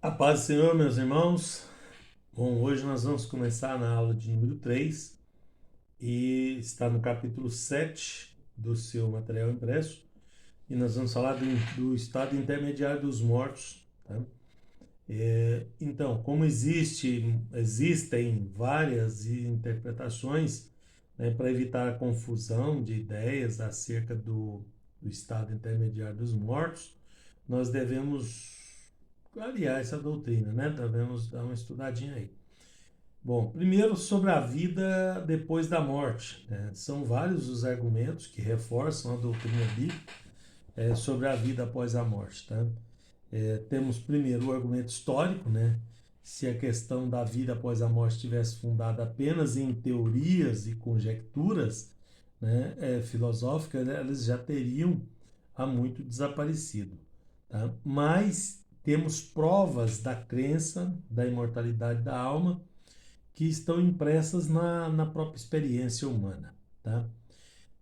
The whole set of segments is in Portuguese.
A paz do Senhor, meus irmãos. Bom, hoje nós vamos começar na aula de número 3 e está no capítulo 7 do seu material impresso. E nós vamos falar do estado intermediário dos mortos. Tá? Então, como existem várias interpretações, né, para evitar a confusão de ideias acerca do estado intermediário dos mortos, nós devemos aliar essa doutrina, né? Devemos dar uma estudadinha aí. Bom, primeiro sobre a vida depois da morte, né? São vários os argumentos que reforçam a doutrina bíblica sobre a vida após a morte, tá? Temos primeiro o argumento histórico, né? Se a questão da vida após a morte estivesse fundada apenas em teorias e conjecturas, né, filosóficas, né, elas já teriam há muito desaparecido. Tá? Mas temos provas da crença da imortalidade da alma que estão impressas na própria experiência humana. Tá?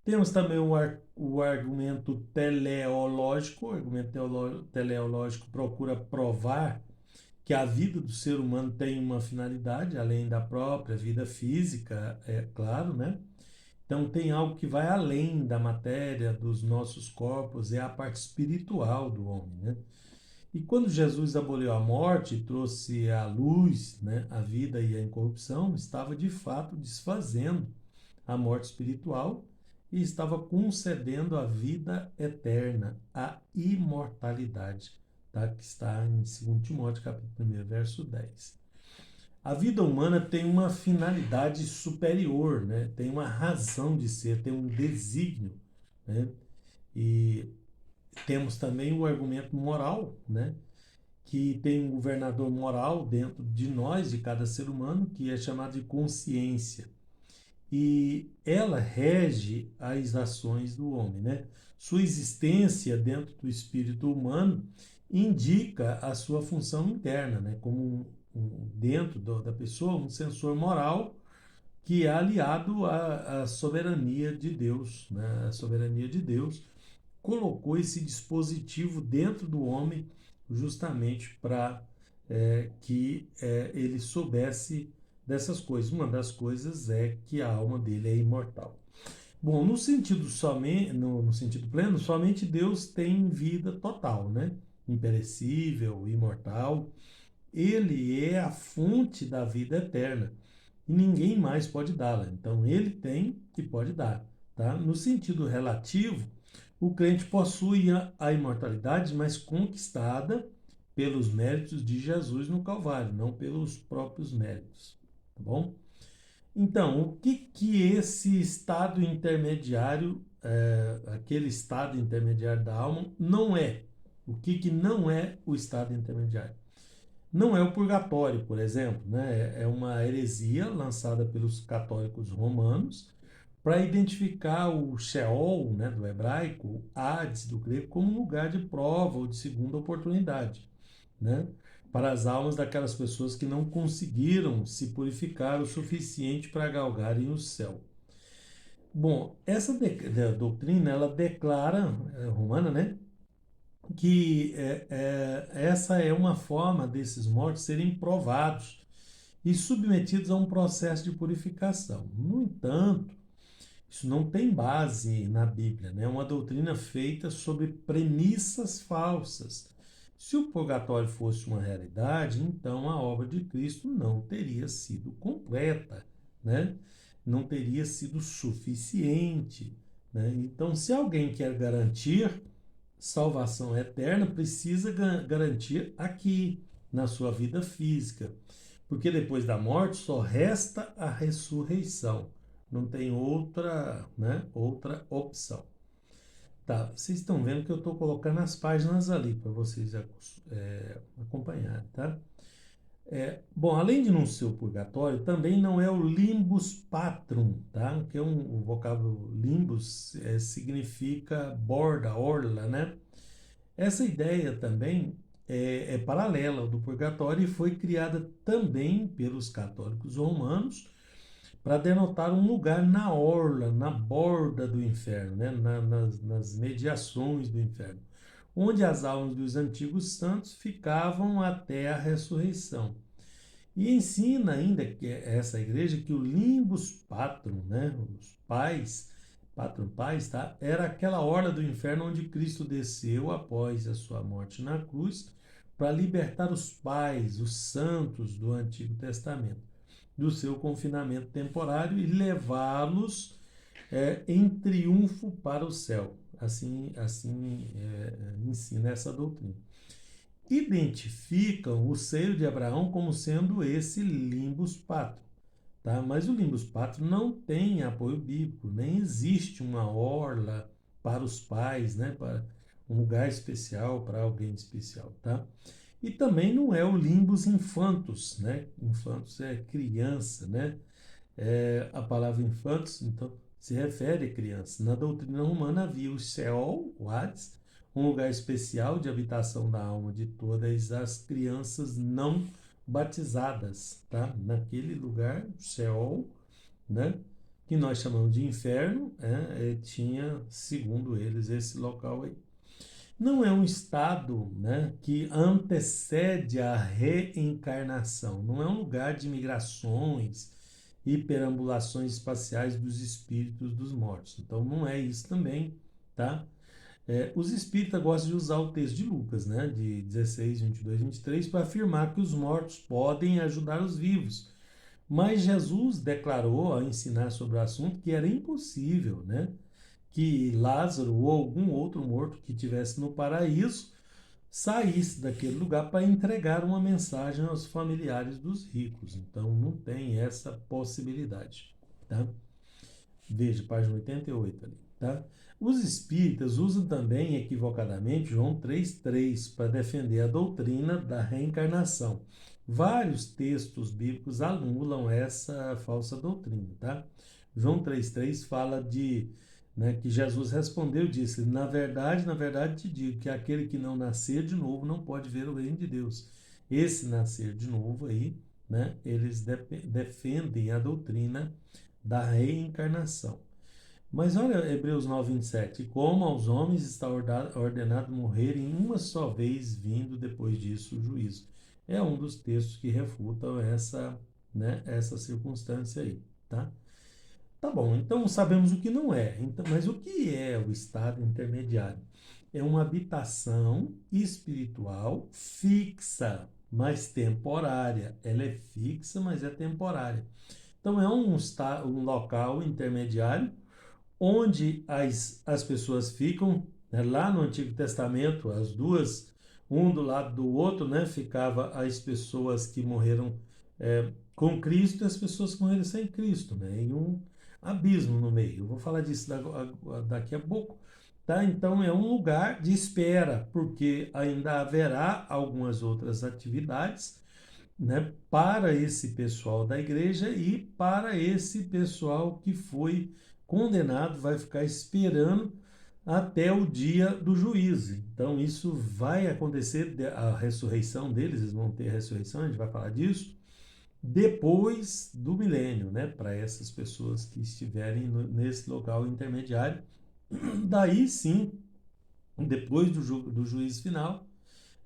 Temos também o argumento teleológico. O argumento teleológico procura provar que a vida do ser humano tem uma finalidade, além da própria vida física, é claro, né? Então tem algo que vai além da matéria, dos nossos corpos, é a parte espiritual do homem, né? E quando Jesus aboliu a morte e trouxe à luz, né, a vida e a incorrupção, estava de fato desfazendo a morte espiritual e estava concedendo a vida eterna, a imortalidade, tá? Que está em 2 Timóteo, capítulo 1, verso 10. A vida humana tem uma finalidade superior, né? Tem uma razão de ser, tem um desígnio, né? E temos também o argumento moral, né? Que tem um governador moral dentro de nós, de cada ser humano, que é chamado de consciência. E ela rege as ações do homem, né? Sua existência dentro do espírito humano indica a sua função interna, né? Como dentro da pessoa, um sensor moral que é aliado à soberania de Deus, né? A soberania de Deus colocou esse dispositivo dentro do homem justamente para que ele soubesse dessas coisas. Uma das coisas é que a alma dele é imortal. Bom, no sentido pleno, somente Deus tem vida total, né? Imperecível, imortal. Ele é a fonte da vida eterna e ninguém mais pode dá-la. Então, ele tem e pode dar. Tá? No sentido relativo, o crente possui a imortalidade, mas conquistada pelos méritos de Jesus no Calvário, não pelos próprios méritos. Tá bom? Então, o que esse estado intermediário, aquele estado intermediário da alma, não é? O que não é o estado intermediário? Não é o purgatório, por exemplo, né? É uma heresia lançada pelos católicos romanos para identificar o Sheol, né, do hebraico, o Hades, do grego, como um lugar de prova ou de segunda oportunidade, né? Para as almas daquelas pessoas que não conseguiram se purificar o suficiente para galgarem o céu. Bom, essa doutrina, ela declara, romana, né, que essa é uma forma desses mortos serem provados e submetidos a um processo de purificação. No entanto, isso não tem base na Bíblia, né? É uma doutrina feita sobre premissas falsas. Se o purgatório fosse uma realidade, então a obra de Cristo não teria sido completa, né? Não teria sido suficiente, né? Então, se alguém quer garantir salvação eterna, precisa garantir aqui, na sua vida física. Porque depois da morte só resta a ressurreição. Não tem outra, né, outra opção. Tá, vocês estão vendo que eu estou colocando as páginas ali para vocês acompanharem, tá? Bom, além de não ser o purgatório, também não é o limbus patrum, tá? Que o vocábulo limbus significa borda, orla, né? Essa ideia também é paralela ao do purgatório e foi criada também pelos católicos romanos para denotar um lugar na orla, na borda do inferno, né? Nas mediações do inferno. onde as almas dos antigos santos ficavam até a ressurreição. E ensina ainda que essa igreja que o limbus patrum, né, os pais, patrum pais, tá, era aquela horda do inferno onde Cristo desceu após a sua morte na cruz para libertar os pais, os santos do Antigo Testamento, do seu confinamento temporário e levá-los em triunfo para o céu. Assim ensina essa doutrina. Identificam o seio de Abraão como sendo esse limbus patrum. Tá? Mas o limbus patrum não tem apoio bíblico, nem existe uma orla para os pais, né? Para um lugar especial para alguém especial. Tá? E também não é o limbus infantus, né? Infantus é criança, né? A palavra infantos, então, se refere a criança. Na doutrina romana havia o Sheol, o Hades, um lugar especial de habitação da alma de todas as crianças não batizadas, tá? Naquele lugar, Sheol, né? Que nós chamamos de inferno, tinha, segundo eles, esse local aí. Não é um estado, né, que antecede a reencarnação, não é um lugar de migrações e perambulações espaciais dos espíritos dos mortos. Então não é isso também, tá? Os espíritas gostam de usar o texto de Lucas, né, de 16, 22, 23, para afirmar que os mortos podem ajudar os vivos. Mas Jesus declarou, ao ensinar sobre o assunto, que era impossível, né, que Lázaro ou algum outro morto que estivesse no paraíso saísse daquele lugar para entregar uma mensagem aos familiares dos ricos. Então não tem essa possibilidade, tá? Veja, página 88 ali, tá? Os espíritas usam também equivocadamente João 3,3 para defender a doutrina da reencarnação. Vários textos bíblicos anulam essa falsa doutrina, tá? João 3,3 fala de, né, que Jesus respondeu e disse: na verdade te digo que aquele que não nascer de novo não pode ver o reino de Deus. Esse nascer de novo aí, né, eles defendem a doutrina da reencarnação. Mas olha Hebreus 9, 27. Como aos homens está ordenado morrerem uma só vez, vindo depois disso o juízo. É um dos textos que refutam essa circunstância aí, tá? Tá bom, então sabemos o que não é. Então, mas o que é o estado intermediário? É uma habitação espiritual fixa, mas temporária. Ela é fixa, mas é temporária. Então é um local intermediário onde as pessoas ficam, né, lá no Antigo Testamento, as duas, um do lado do outro, né, ficava as pessoas que morreram com Cristo e as pessoas que morreram sem Cristo, né, em um abismo no meio. Eu vou falar disso daqui a pouco. Tá? Então é um lugar de espera, porque ainda haverá algumas outras atividades, né, para esse pessoal da igreja e para esse pessoal que foi condenado, vai ficar esperando até o dia do juízo. Então, isso vai acontecer, a ressurreição deles, eles vão ter a ressurreição, a gente vai falar disso, depois do milênio, né, para essas pessoas que estiverem nesse local intermediário. Daí sim, depois do juízo final,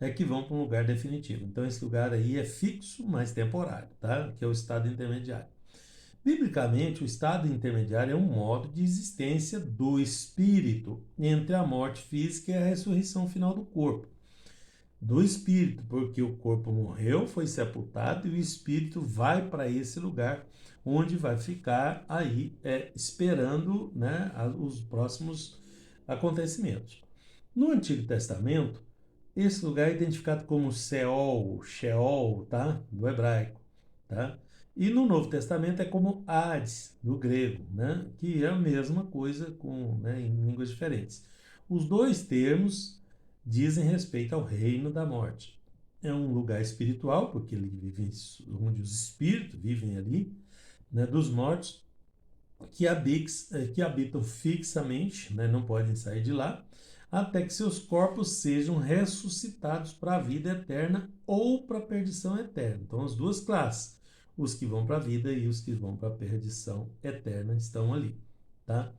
é que vão para um lugar definitivo. Então, esse lugar aí é fixo, mas temporário, tá? Que é o estado intermediário. Biblicamente, o estado intermediário é um modo de existência do espírito entre a morte física e a ressurreição final do corpo. Do espírito, porque o corpo morreu, foi sepultado e o espírito vai para esse lugar onde vai ficar aí esperando, né, os próximos acontecimentos. No Antigo Testamento, esse lugar é identificado como Seol, Sheol, tá? Do hebraico, tá? E no Novo Testamento é como Hades, do grego, né? Que é a mesma coisa né, em línguas diferentes. Os dois termos dizem respeito ao reino da morte. É um lugar espiritual, porque ele vive onde os espíritos vivem ali, né, dos mortos, que habitam fixamente, né, não podem sair de lá, até que seus corpos sejam ressuscitados para a vida eterna ou para a perdição eterna. Então, as duas classes, os que vão para a vida e os que vão para a perdição eterna, estão ali, tá?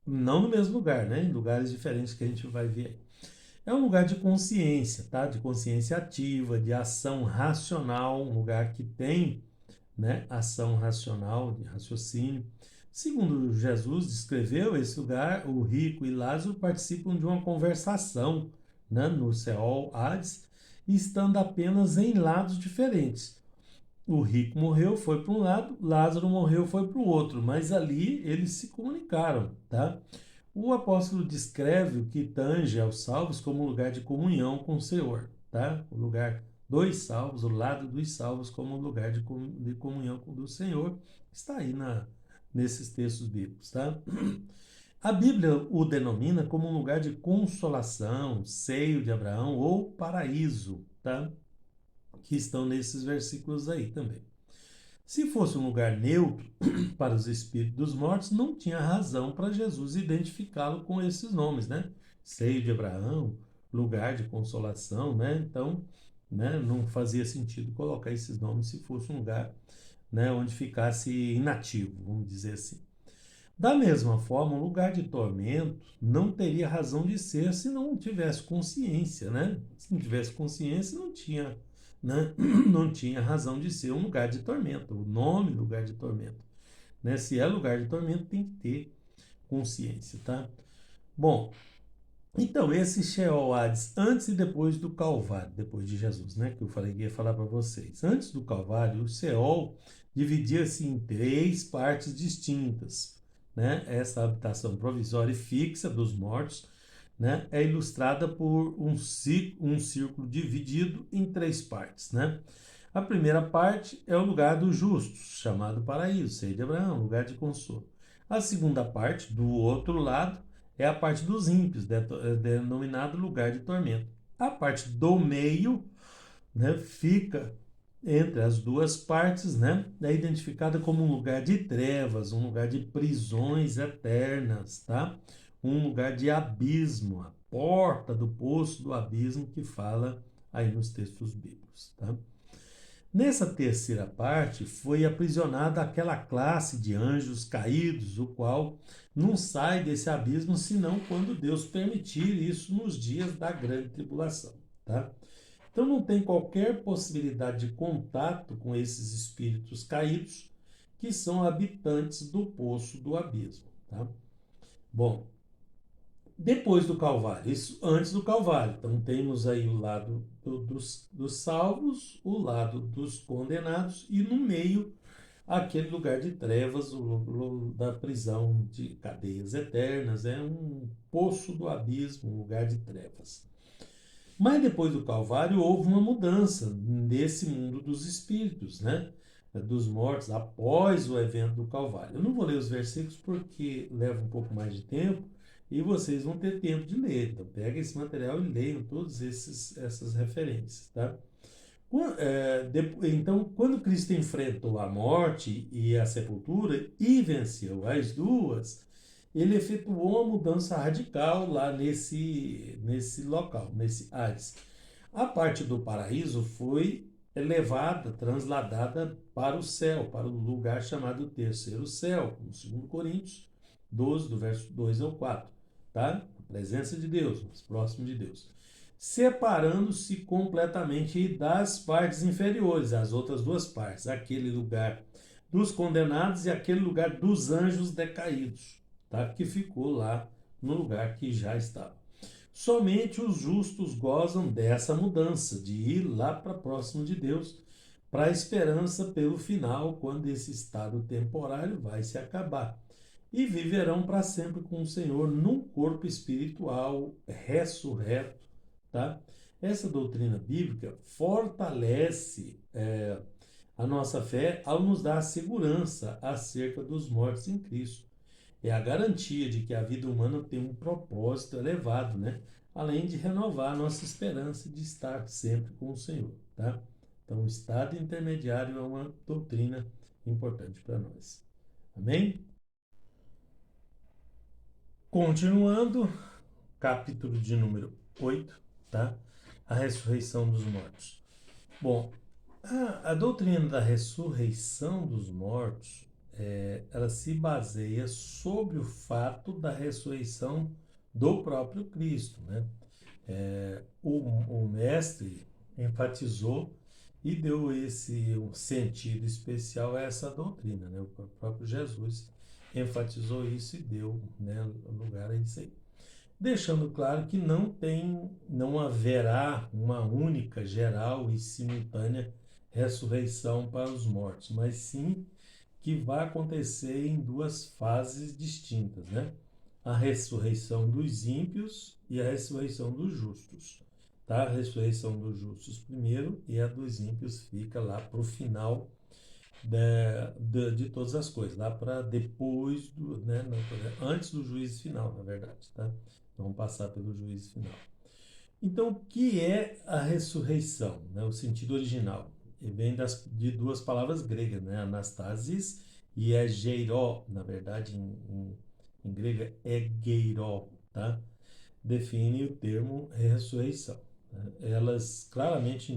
Não no mesmo lugar, né? Em lugares diferentes que a gente vai ver. É um lugar de consciência, tá? De consciência ativa, de ação racional, um lugar que tem, né, ação racional, de raciocínio. Segundo Jesus descreveu esse lugar, o rico e Lázaro participam de uma conversação, né, no Seol, Hades, estando apenas em lados diferentes. O rico morreu, foi para um lado, Lázaro morreu, foi para o outro, mas ali eles se comunicaram, tá? O apóstolo descreve o que tange aos salvos como um lugar de comunhão com o Senhor, tá? O lugar dos salvos, o lado dos salvos como um lugar de comunhão com o Senhor, está aí nesses textos bíblicos, tá? A Bíblia o denomina como um lugar de consolação, seio de Abraão ou paraíso, tá? Que estão nesses versículos aí também. Se fosse um lugar neutro para os espíritos dos mortos, não tinha razão para Jesus identificá-lo com esses nomes, né? Seio de Abraão, lugar de consolação, né? Então, né, não fazia sentido colocar esses nomes se fosse um lugar, né, onde ficasse inativo, vamos dizer assim. Da mesma forma, um lugar de tormento não teria razão de ser se não tivesse consciência, né? Se não tivesse consciência, não tinha, né? Não tinha razão de ser um lugar de tormento. O nome lugar de tormento, né? Se é lugar de tormento, tem que ter consciência, tá? Bom, então esse Sheol Hades, antes e depois do Calvário, depois de Jesus, né? Que eu falei que ia falar para vocês. Antes do Calvário, o Sheol dividia-se em três partes distintas, né? Essa habitação provisória e fixa dos mortos, né, é ilustrada por um círculo dividido em três partes, né? A primeira parte é o lugar dos justos, chamado paraíso, seio de Abraão, lugar de consolo. A segunda parte, do outro lado, é a parte dos ímpios, denominado lugar de tormento. A parte do meio, né, fica entre as duas partes, né, é identificada como um lugar de trevas, um lugar de prisões eternas, tá? Um lugar de abismo, a porta do poço do abismo que fala aí nos textos bíblicos, tá? Nessa terceira parte foi aprisionada aquela classe de anjos caídos, o qual não sai desse abismo senão quando Deus permitir isso nos dias da grande tribulação, tá? Então não tem qualquer possibilidade de contato com esses espíritos caídos que são habitantes do poço do abismo, tá? Bom, depois do Calvário, isso antes do Calvário. Então temos aí o lado dos salvos, o lado dos condenados e no meio aquele lugar de trevas, da prisão de cadeias eternas, é um poço do abismo, um lugar de trevas. Mas depois do Calvário houve uma mudança nesse mundo dos espíritos, né? Dos mortos, após o evento do Calvário. Eu não vou ler os versículos porque leva um pouco mais de tempo e vocês vão ter tempo de ler. Então, pega esse material e leiam todas essas referências, tá? Então, quando Cristo enfrentou a morte e a sepultura e venceu as duas, ele efetuou uma mudança radical lá nesse local, nesse Hades. A parte do paraíso foi elevada, transladada para o céu, para o lugar chamado terceiro céu, no 2 Coríntios 12, do verso 2 ao 4, tá? A presença de Deus, mais próximo de Deus. Separando-se completamente das partes inferiores, as outras duas partes, aquele lugar dos condenados e aquele lugar dos anjos decaídos, tá? Que ficou lá no lugar que já estava. Somente os justos gozam dessa mudança, de ir lá para próximo de Deus, para a esperança pelo final, quando esse estado temporário vai se acabar. E viverão para sempre com o Senhor num corpo espiritual ressurreto, tá? Essa doutrina bíblica fortalece a nossa fé ao nos dar segurança acerca dos mortos em Cristo. É a garantia de que a vida humana tem um propósito elevado, né? Além de renovar a nossa esperança de estar sempre com o Senhor, tá? Então, o estado intermediário é uma doutrina importante para nós. Amém? Continuando, capítulo de número 8, tá? A ressurreição dos mortos. Bom, a doutrina da ressurreição dos mortos, ela se baseia sobre o fato da ressurreição do próprio Cristo, né? O mestre enfatizou e deu um sentido especial a essa doutrina, né? O próprio Jesus enfatizou isso e deu, né, lugar a isso aí. Deixando claro que não haverá uma única, geral e simultânea ressurreição para os mortos, mas sim que vai acontecer em duas fases distintas, né? A ressurreição dos ímpios e a ressurreição dos justos. Tá? A ressurreição dos justos primeiro e a dos ímpios fica lá para o final de todas as coisas, lá para depois né, antes do juízo final, na verdade, tá? Vamos passar pelo juízo final. Então, o que é a ressurreição, né? O sentido original? Ele vem de duas palavras gregas, né? Anastasis e geiró, na verdade, em grego é geiró, tá? Define o termo ressurreição. Né? Elas claramente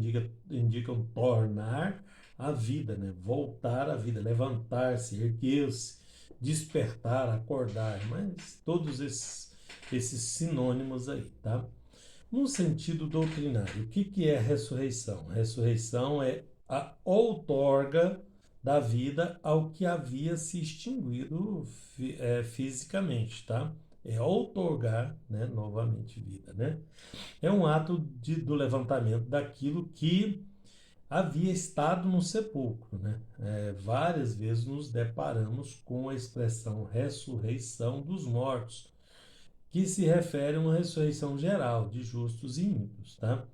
indicam tornar a vida, né? Voltar à vida, levantar-se, erguer-se, despertar, acordar, mas todos esses sinônimos aí, tá? No sentido doutrinário, o que é ressurreição? Ressurreição é a outorga da vida ao que havia se extinguido fisicamente, tá? É outorgar, né, novamente vida, né? É um ato do levantamento daquilo que havia estado no sepulcro, né? Várias vezes nos deparamos com a expressão ressurreição dos mortos, que se refere a uma ressurreição geral de justos e ímpios, tá?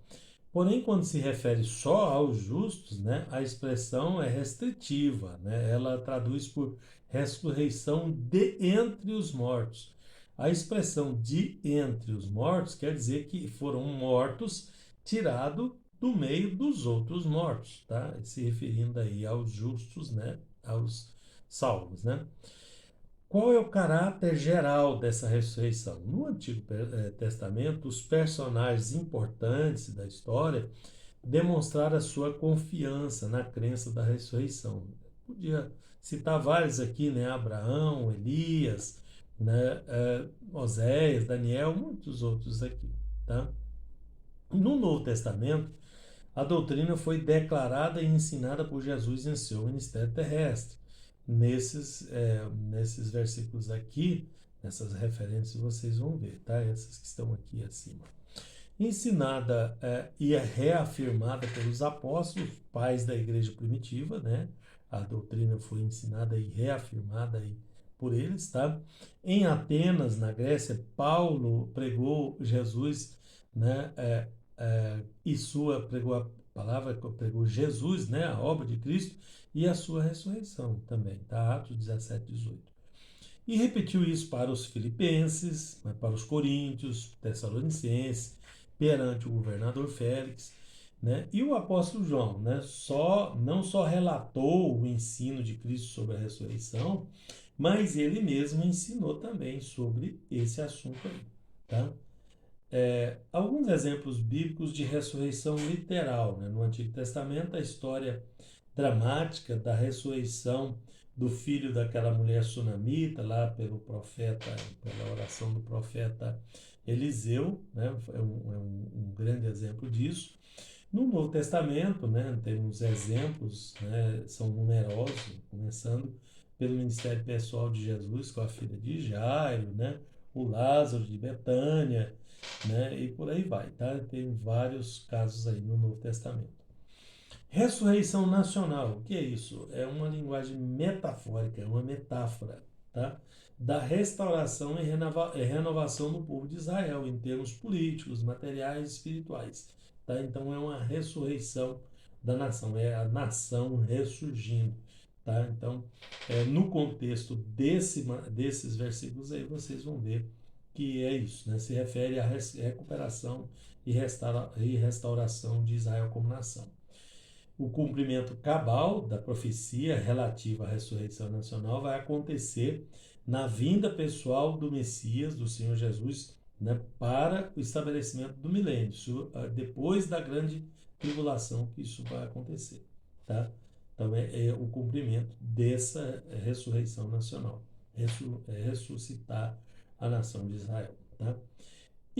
Porém, quando se refere só aos justos, né, a expressão é restritiva, né? Ela traduz por ressurreição de entre os mortos. A expressão de entre os mortos quer dizer que foram mortos tirados do meio dos outros mortos, tá? Se referindo aí aos justos, né, aos salvos, né? Qual é o caráter geral dessa ressurreição? No Antigo Testamento, os personagens importantes da história demonstraram a sua confiança na crença da ressurreição. Podia citar vários aqui, né? Abraão, Elias, né? Oséias, Daniel, muitos outros aqui, tá? No Novo Testamento, a doutrina foi declarada e ensinada por Jesus em seu ministério terrestre. Nesses versículos aqui, nessas referências, vocês vão ver, tá? Essas que estão aqui acima. Ensinada e reafirmada pelos apóstolos, pais da igreja primitiva, né? A doutrina foi ensinada e reafirmada aí por eles, tá? Em Atenas, na Grécia, Paulo pregou Jesus, né? Pregou a palavra, pregou Jesus, né? A obra de Cristo e a sua ressurreição também, tá? Atos 17, 18. E repetiu isso para os filipenses, para os coríntios, tessalonicenses, perante o governador Félix, né? E o apóstolo João, né? Não só relatou o ensino de Cristo sobre a ressurreição, mas ele mesmo ensinou também sobre esse assunto aí, tá? Alguns exemplos bíblicos de ressurreição literal, né? No Antigo Testamento, a história dramática da ressurreição do filho daquela mulher sunamita, lá pela oração do profeta Eliseu, né? Um grande exemplo disso. No Novo Testamento, né, temos exemplos, né, são numerosos, começando pelo ministério pessoal de Jesus com a filha de Jairo, né, o Lázaro de Betânia, né, e por aí vai, tá? Tem vários casos aí no Novo Testamento. Ressurreição nacional, o que é isso? É uma linguagem metafórica, é uma metáfora, tá? Da restauração e renovação do povo de Israel, em termos políticos, materiais e espirituais. Tá? Então é uma ressurreição da nação, é a nação ressurgindo. Tá? Então, no contexto desses versículos aí, vocês vão ver que é isso, né? Se refere à recuperação e restauração de Israel como nação. O cumprimento cabal da profecia relativa à ressurreição nacional vai acontecer na vinda pessoal do Messias, do Senhor Jesus, né, para o estabelecimento do milênio, depois da grande tribulação que isso vai acontecer, tá? Então é o cumprimento dessa ressurreição nacional, ressuscitar a nação de Israel, tá?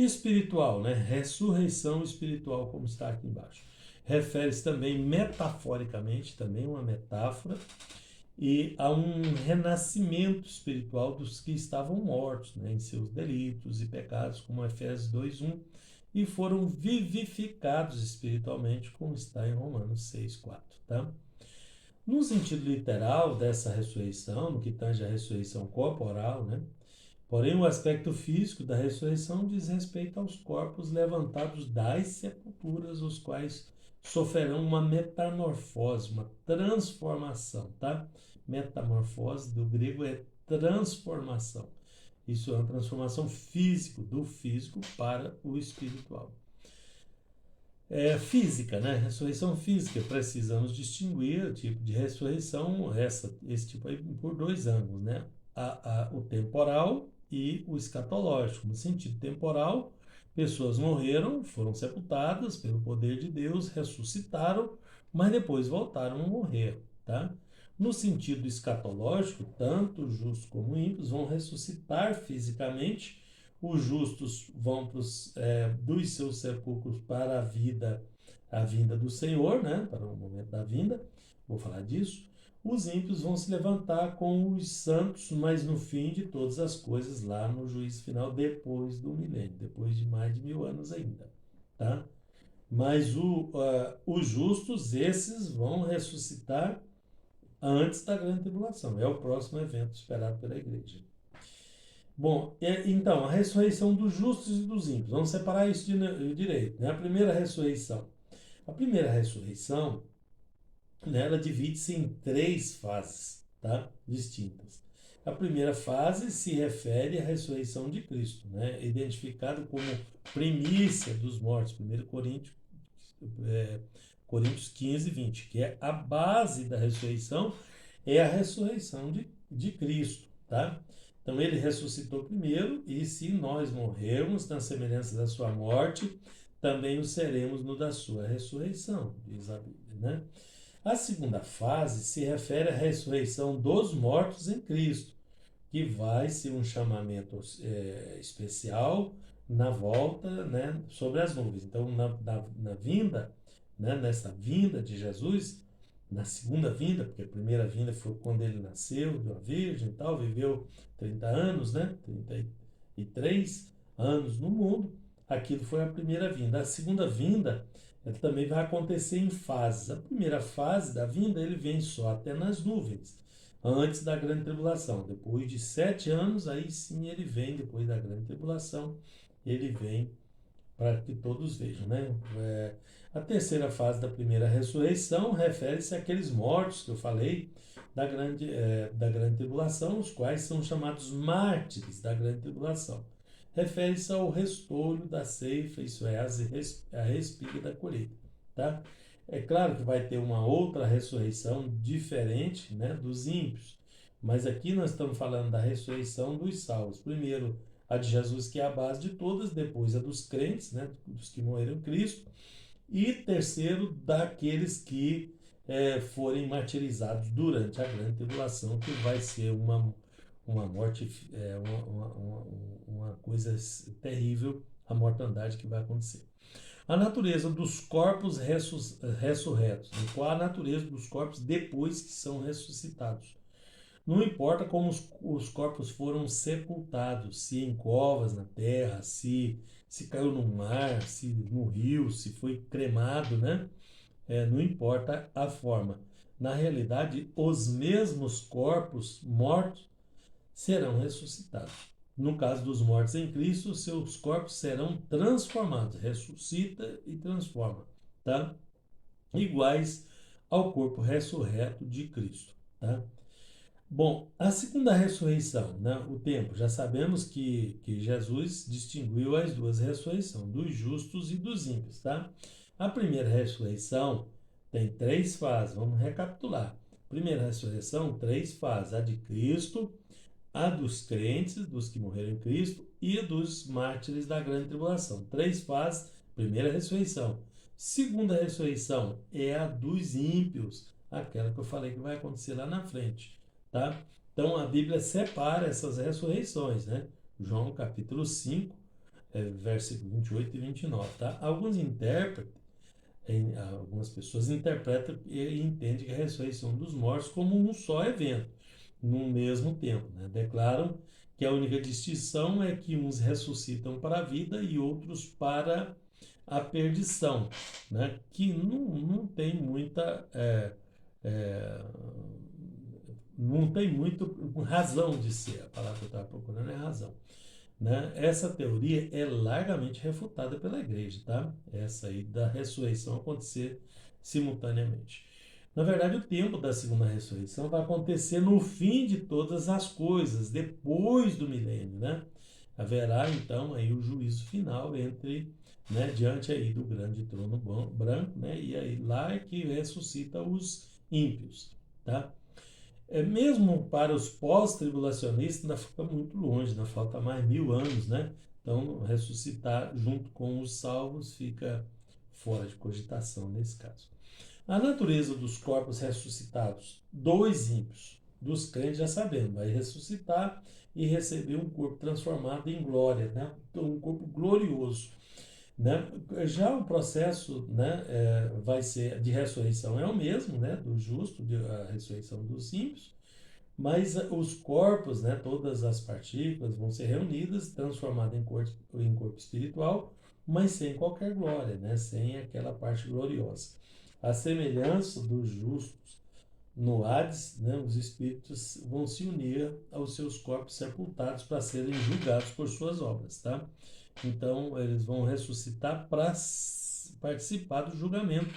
Espiritual, né? Ressurreição espiritual, como está aqui embaixo. Refere-se também metaforicamente, também uma metáfora, e a um renascimento espiritual dos que estavam mortos, né, em seus delitos e pecados, como Efésios 2:1, e foram vivificados espiritualmente, como está em Romanos 6:4, tá? No sentido literal dessa ressurreição, no que tange a ressurreição corporal, né? Porém, o aspecto físico da ressurreição diz respeito aos corpos levantados das sepulturas, os quais sofrerão uma metamorfose, uma transformação, tá? Metamorfose do grego é transformação. Isso é uma transformação físico, do físico para o espiritual. Física, né? Ressurreição física. Precisamos distinguir o tipo de ressurreição, esse tipo aí, por dois ângulos, né? O temporal e o escatológico. No sentido temporal, pessoas morreram, foram sepultadas pelo poder de Deus, ressuscitaram, mas depois voltaram a morrer, tá? No sentido escatológico, tanto justos como ímpios vão ressuscitar fisicamente. Os justos vão dos seus sepulcros para a vinda do Senhor, né? Para o momento da vinda, vou falar disso. Os ímpios vão se levantar com os santos, mas no fim de todas as coisas, lá no juízo final, depois do milênio, depois de mais de 1000 anos ainda, tá? Mas os justos, esses vão ressuscitar antes da grande tribulação. É o próximo evento esperado pela igreja. Bom, então, a ressurreição dos justos e dos ímpios. Vamos separar isso direito, né? A primeira ressurreição. A primeira ressurreição, né, ela divide-se em três fases, tá? Distintas. A primeira fase se refere à ressurreição de Cristo, né? Identificado como primícia dos mortos, 1 Coríntios 15:20, que é a base da ressurreição, é a ressurreição de Cristo, tá? Então ele ressuscitou primeiro, e se nós morrermos na semelhança da sua morte, também o seremos no da sua ressurreição, diz a Bíblia, né? A segunda fase se refere à ressurreição dos mortos em Cristo, que vai ser um chamamento especial na volta, né, sobre as nuvens. Então, na vinda, né, nessa vinda de Jesus, na segunda vinda, porque a primeira vinda foi quando ele nasceu de uma virgem e tal, viveu 30 anos, né, 33 anos no mundo, aquilo foi a primeira vinda. A segunda vinda, ela também vai acontecer em fases. A primeira fase da vinda, ele vem só até nas nuvens, antes da grande tribulação. Depois de 7 anos, aí sim ele vem, depois da grande tribulação, ele vem para que todos vejam, né? A terceira fase da primeira ressurreição refere-se àqueles mortos que eu falei da grande tribulação, os quais são chamados mártires da grande tribulação. Refere-se ao restolho da ceifa, isso é, a respiga da colheita, tá? É claro que vai ter uma outra ressurreição diferente, né, dos ímpios, mas aqui nós estamos falando da ressurreição dos salvos. Primeiro, a de Jesus, que é a base de todas, depois a dos crentes, né, dos que morreram em Cristo, e terceiro, daqueles que forem martirizados durante a grande tribulação, que vai ser uma morte, uma coisa terrível, a mortandade que vai acontecer. A natureza dos corpos ressurretos, né? Qual a natureza dos corpos depois que são ressuscitados? Não importa como os corpos foram sepultados, se em covas na terra, se caiu no mar, se no rio, se foi cremado, né? Não importa a forma. Na realidade, os mesmos corpos mortos serão ressuscitados. No caso dos mortos em Cristo, seus corpos serão transformados, ressuscita e transforma, tá? Iguais ao corpo ressurreto de Cristo, tá? Bom, a segunda ressurreição, né, o tempo, já sabemos que Jesus distinguiu as duas ressurreições, dos justos e dos ímpios, tá? A primeira ressurreição tem três fases, vamos recapitular. Primeira ressurreição, três fases, a de Cristo, a dos crentes, dos que morreram em Cristo, e a dos mártires da grande tribulação. Três fases, primeira ressurreição. Segunda ressurreição é a dos ímpios, aquela que eu falei que vai acontecer lá na frente, tá? Então a Bíblia separa essas ressurreições, né? João capítulo 5, versículo 28 e 29, tá? Algumas pessoas interpretam e entendem que a ressurreição dos mortos como um só evento, no mesmo tempo, né? Declaram que a única distinção é que uns ressuscitam para a vida e outros para a perdição, né? Que não tem muita não tem muito razão de ser. A palavra que eu estava procurando é razão, né? Essa teoria é largamente refutada pela igreja, tá? Essa aí da ressurreição acontecer simultaneamente. Na verdade, o tempo da segunda ressurreição vai acontecer no fim de todas as coisas, depois do milênio, né? Haverá então aí o juízo final entre, né, diante aí do grande trono branco, né? E aí lá é que ressuscita os ímpios, tá? Mesmo para os pós-tribulacionistas, ainda fica muito longe, ainda falta mais 1000 anos, né? Então, ressuscitar junto com os salvos fica fora de cogitação nesse caso. A natureza dos corpos ressuscitados dos ímpios, dos crentes, já sabemos, vai ressuscitar e receber um corpo transformado em glória, né? Um corpo glorioso. Né? Já o processo, né, vai ser de ressurreição é o mesmo, né, do justo, a ressurreição dos ímpios, mas os corpos, né, todas as partículas vão ser reunidas, transformadas em corpo espiritual, mas sem qualquer glória, né, sem aquela parte gloriosa. A semelhança dos justos no Hades, né, os espíritos vão se unir aos seus corpos sepultados para serem julgados por suas obras, tá? Então, eles vão ressuscitar para participar do julgamento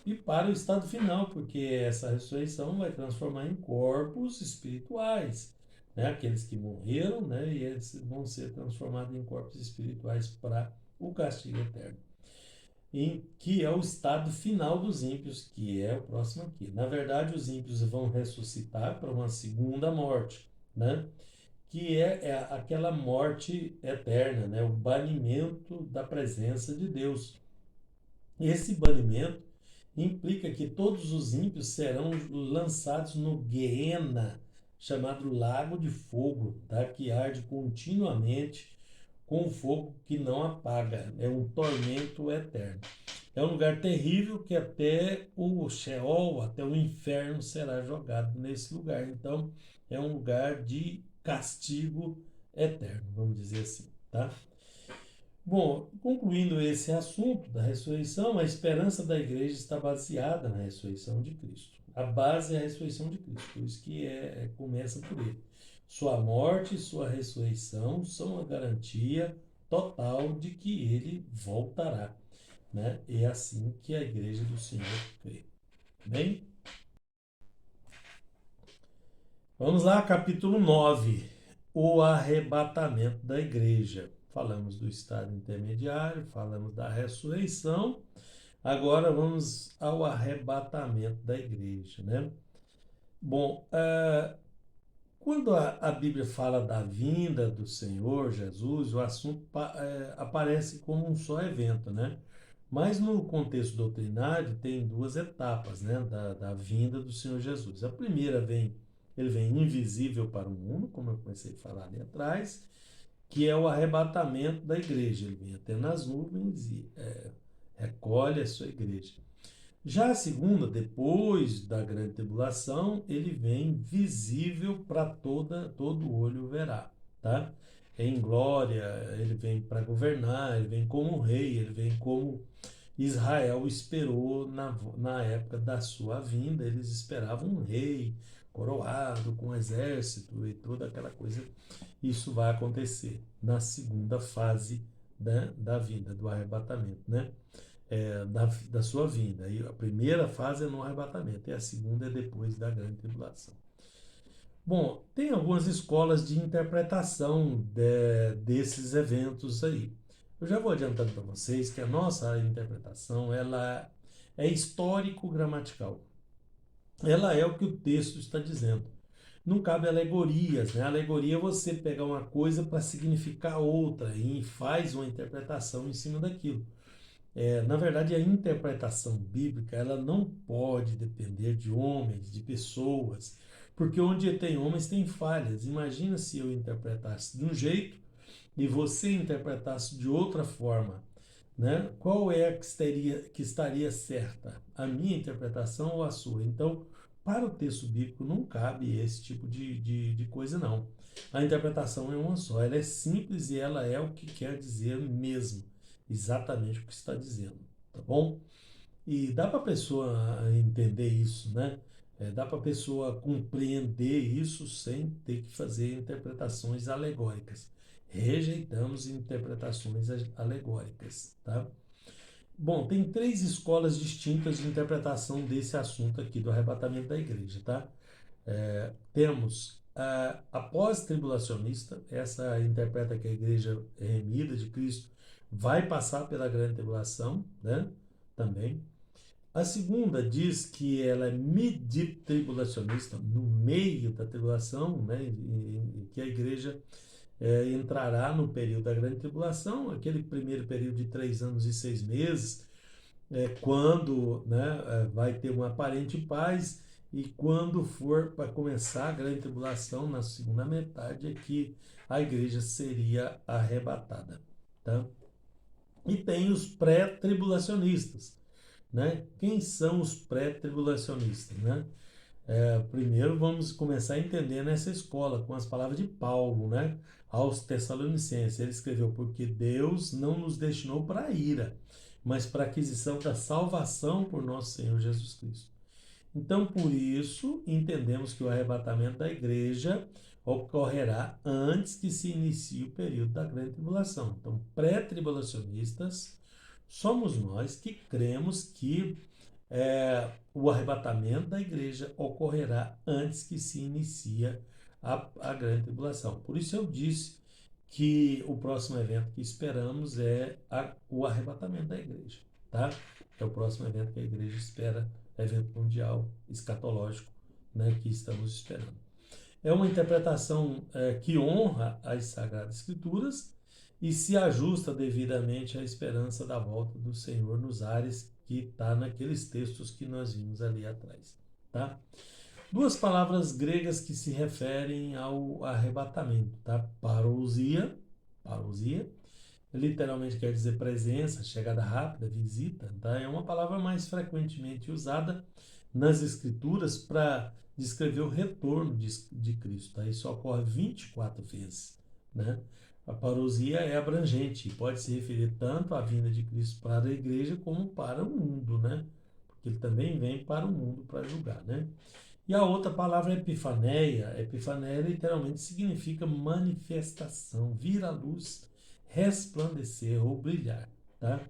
e para o estado final, porque essa ressurreição vai transformar em corpos espirituais, né? Aqueles que morreram, né? E eles vão ser transformados em corpos espirituais para o castigo eterno. Que é o estado final dos ímpios, que é o próximo aqui. Na verdade, os ímpios vão ressuscitar para uma segunda morte, né? Que é aquela morte eterna, né? O banimento da presença de Deus. Esse banimento implica que todos os ímpios serão lançados no Guiena, chamado Lago de Fogo, tá? Que arde continuamente com um fogo que não apaga. É um tormento eterno. É um lugar terrível que até o Sheol, até o inferno será jogado nesse lugar. Então, é um lugar de castigo eterno, vamos dizer assim, tá? Bom, concluindo esse assunto da ressurreição, a esperança da igreja está baseada na ressurreição de Cristo. A base é a ressurreição de Cristo, por isso que começa por ele. Sua morte e sua ressurreição são a garantia total de que ele voltará, né? É assim que a igreja do Senhor crê. Bem, vamos lá, capítulo 9. O arrebatamento da igreja. Falamos do estado intermediário, falamos da ressurreição. Agora vamos ao arrebatamento da igreja, né? Bom, quando a Bíblia fala da vinda do Senhor Jesus, o assunto aparece como um só evento, né? Mas no contexto doutrinário tem duas etapas, né, da vinda do Senhor Jesus. A primeira ele vem invisível para o mundo, como eu comecei a falar ali atrás, que é o arrebatamento da igreja. Ele vem até nas nuvens e recolhe a sua igreja. Já a segunda, depois da grande tribulação, ele vem visível para todo olho verá, tá? Em glória, ele vem para governar, ele vem como rei, ele vem como Israel esperou na época da sua vinda. Eles esperavam um rei coroado, com exército e toda aquela coisa. Isso vai acontecer na segunda fase da vinda, do arrebatamento, né? Da sua vinda. E a primeira fase é no arrebatamento, e a segunda é depois da grande tribulação. Bom, tem algumas escolas de interpretação desses eventos aí. Eu já vou adiantando para vocês que a nossa interpretação ela é histórico-gramatical. Ela é o que o texto está dizendo. Não cabe alegorias, né? Alegoria é você pegar uma coisa para significar outra e faz uma interpretação em cima daquilo. Na verdade, a interpretação bíblica ela não pode depender de homens, de pessoas, porque onde tem homens tem falhas. Imagina se eu interpretasse de um jeito e você interpretasse de outra forma, né? Qual é a que estaria certa? A minha interpretação ou a sua? Então, para o texto bíblico não cabe esse tipo de coisa, não. A interpretação é uma só, ela é simples e ela é o que quer dizer mesmo, exatamente o que está dizendo, tá bom? E dá para a pessoa entender isso, né? Dá para a pessoa compreender isso sem ter que fazer interpretações alegóricas. Rejeitamos interpretações alegóricas, tá? Bom, tem três escolas distintas de interpretação desse assunto aqui do arrebatamento da igreja, tá? Temos a pós-tribulacionista, essa interpreta que a igreja remida de Cristo vai passar pela grande tribulação, né? Também. A segunda diz que ela é midi-tribulacionista, no meio da tribulação, né? E que a igreja entrará no período da grande tribulação, aquele primeiro período de 3 anos e 6 meses, quando, né, vai ter uma aparente paz, e quando for para começar a grande tribulação, na segunda metade, é que a igreja seria arrebatada. Tá? E tem os pré-tribulacionistas. Né? Quem são os pré-tribulacionistas? Né? Primeiro vamos começar entendendo essa escola com as palavras de Paulo, né? Aos Tessalonicenses. Ele escreveu: porque Deus não nos destinou para a ira, mas para a aquisição da salvação por nosso Senhor Jesus Cristo. Então, por isso, entendemos que o arrebatamento da igreja ocorrerá antes que se inicie o período da grande tribulação. Então, pré-tribulacionistas somos nós que cremos que o arrebatamento da igreja ocorrerá antes que se inicie a grande tribulação. Por isso eu disse que o próximo evento que esperamos é o arrebatamento da igreja, tá? É o próximo evento que a igreja espera, evento mundial escatológico, né, que estamos esperando. É uma interpretação que honra as Sagradas Escrituras e se ajusta devidamente à esperança da volta do Senhor nos ares, que está naqueles textos que nós vimos ali atrás. Tá? Duas palavras gregas que se referem ao arrebatamento. Tá? Parousia, literalmente quer dizer presença, chegada rápida, visita. Tá? É uma palavra mais frequentemente usada nas Escrituras para descrever o retorno de Cristo. Tá? Isso ocorre 24 vezes. Né? A parousia é abrangente e pode se referir tanto à vinda de Cristo para a igreja como para o mundo, né? Porque ele também vem para o mundo para julgar, né? E a outra palavra é epifaneia. Epifaneia literalmente significa manifestação, vir à luz, resplandecer ou brilhar, tá?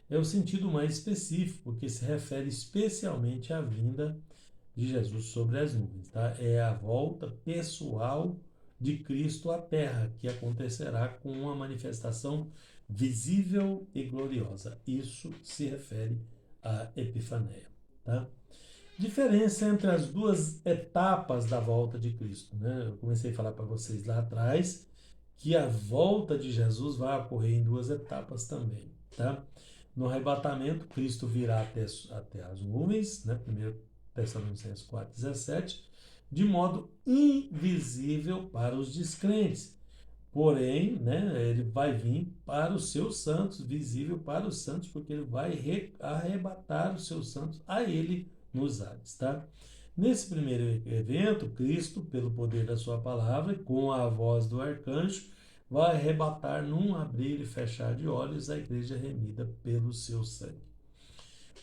É o sentido mais específico, porque se refere especialmente à vinda de Jesus sobre as nuvens, tá? É a volta pessoal de Cristo à Terra, que acontecerá com uma manifestação visível e gloriosa. Isso se refere à Epifaneia, tá? Diferença entre as duas etapas da volta de Cristo, né? Eu comecei a falar para vocês lá atrás que a volta de Jesus vai ocorrer em duas etapas também, tá? No arrebatamento, Cristo virá até as nuvens, né? 1 Tessalonicenses 4,17, de modo invisível para os descrentes. Porém, né, ele vai vir para os seus santos, visível para os santos, porque ele vai arrebatar os seus santos a ele nos ares, tá? Nesse primeiro evento, Cristo, pelo poder da sua palavra, com a voz do arcanjo, vai arrebatar num abrir e fechar de olhos a igreja remida pelo seu sangue.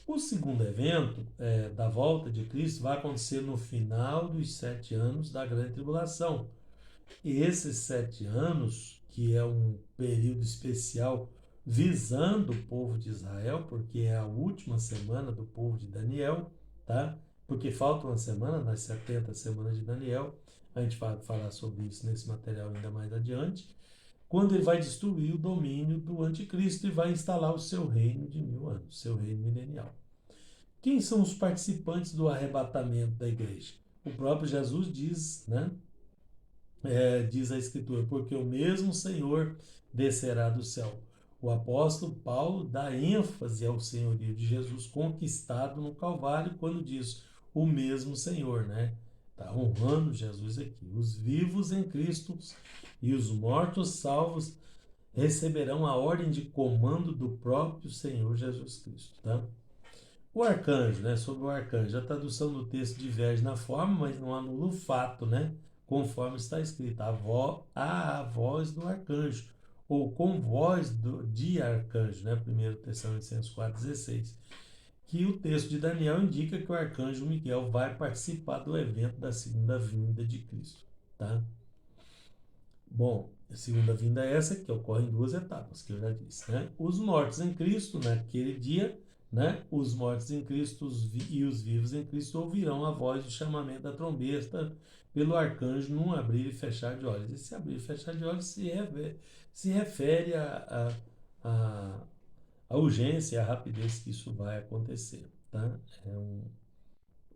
O segundo evento da volta de Cristo vai acontecer no final dos 7 anos da grande tribulação. E esses 7 anos, que é um período especial visando o povo de Israel, porque é a última semana do povo de Daniel, tá? Porque falta uma semana, nas 70 semanas de Daniel, a gente vai falar sobre isso nesse material ainda mais adiante, quando ele vai destruir o domínio do anticristo e vai instalar o seu reino de 1000 anos, seu reino milenial. Quem são os participantes do arrebatamento da igreja? O próprio Jesus diz, né? Diz a Escritura, porque o mesmo Senhor descerá do céu. O apóstolo Paulo dá ênfase ao senhorio de Jesus conquistado no Calvário quando diz o mesmo Senhor, né? Está honrando Jesus aqui. Os vivos em Cristo e os mortos salvos receberão a ordem de comando do próprio Senhor Jesus Cristo, tá? O arcanjo, né? Sobre o arcanjo, a tradução do texto diverge na forma, mas não anula o fato, né? Conforme está escrito, a voz do arcanjo, ou com voz de arcanjo, né? 1 Tessalonicenses 4,16. Que o texto de Daniel indica que o arcanjo Miguel vai participar do evento da segunda vinda de Cristo, tá? Bom, a segunda vinda é essa, que ocorre em duas etapas, que eu já disse, né? Os mortos em Cristo, naquele dia, né? Os mortos em Cristo e os vivos em Cristo ouvirão a voz do chamamento da trombeta pelo arcanjo num abrir e fechar de olhos. Esse abrir e fechar de olhos se refere a urgência e a rapidez que isso vai acontecer, tá?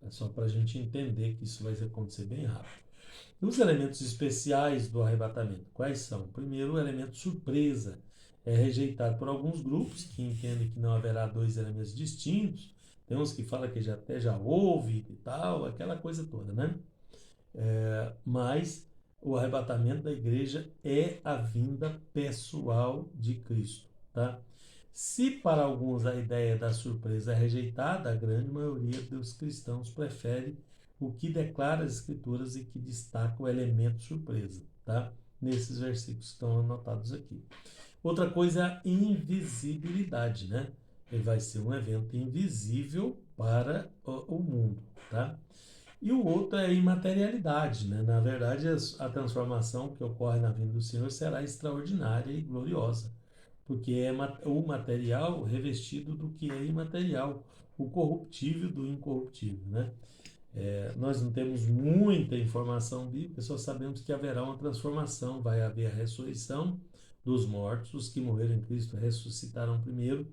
É só para a gente entender que isso vai acontecer bem rápido. E os elementos especiais do arrebatamento, quais são? Primeiro, o elemento surpresa. É rejeitado por alguns grupos que entendem que não haverá dois elementos distintos. Tem uns que falam que até já houve e tal, aquela coisa toda, né? Mas o arrebatamento da igreja é a vinda pessoal de Cristo, tá? Se para alguns a ideia da surpresa é rejeitada, a grande maioria dos cristãos prefere o que declara as Escrituras e que destaca o elemento surpresa, tá? Nesses versículos que estão anotados aqui. Outra coisa é a invisibilidade, né? Ele vai ser um evento invisível para o mundo, tá? E o outro é a imaterialidade, né? Na verdade, a transformação que ocorre na vinda do Senhor será extraordinária e gloriosa, porque é o material revestido do que é imaterial, o corruptível do incorruptível, né? Nós não temos muita informação bíblica, só sabemos que haverá uma transformação, vai haver a ressurreição dos mortos, os que morreram em Cristo ressuscitarão primeiro,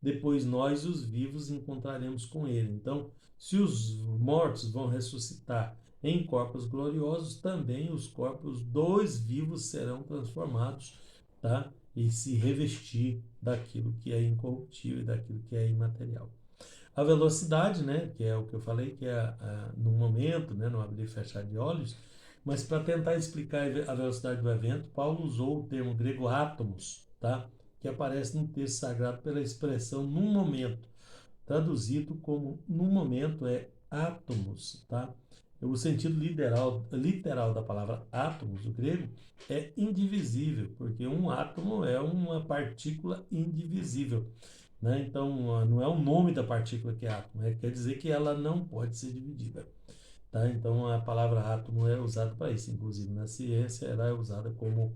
depois nós, os vivos, encontraremos com ele. Então, se os mortos vão ressuscitar em corpos gloriosos, também os corpos dos vivos serão transformados, tá? E se revestir daquilo que é incorruptível e daquilo que é imaterial. A velocidade, né, que é o que eu falei, que é no momento, né, no abrir e fechar de olhos, mas para tentar explicar a velocidade do evento, Paulo usou o termo grego átomos, tá? Que aparece no texto sagrado pela expressão num momento, traduzido como num momento é átomos, tá? O sentido literal da palavra átomos, do grego, é indivisível, porque um átomo é uma partícula indivisível, né? Então, não é o nome da partícula que é átomo, quer dizer que ela não pode ser dividida. Tá? Então, a palavra átomo é usada para isso. Inclusive, na ciência, ela é usada como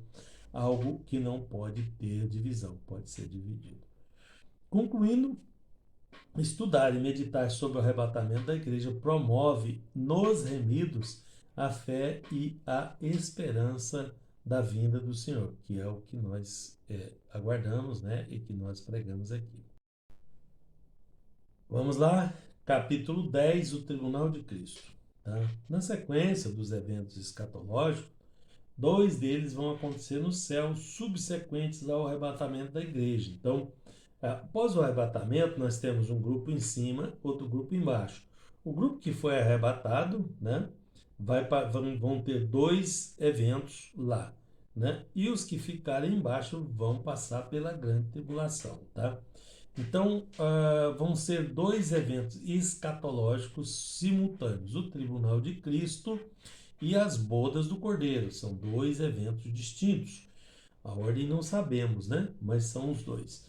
algo que não pode ter divisão, pode ser dividido. Concluindo, estudar e meditar sobre o arrebatamento da igreja promove nos remidos a fé e a esperança da vinda do Senhor, que é o que nós aguardamos, né, e que nós pregamos aqui. Vamos lá, capítulo 10, o Tribunal de Cristo. Tá? Na sequência dos eventos escatológicos, dois deles vão acontecer no céu, subsequentes ao arrebatamento da igreja. Então, após o arrebatamento, nós temos um grupo em cima, outro grupo embaixo. O grupo que foi arrebatado, né, vão ter dois eventos lá, né? E os que ficarem embaixo vão passar pela grande tribulação, tá? Então, vão ser dois eventos escatológicos simultâneos: o Tribunal de Cristo e as bodas do Cordeiro. São dois eventos distintos. A ordem não sabemos, né? Mas são os dois.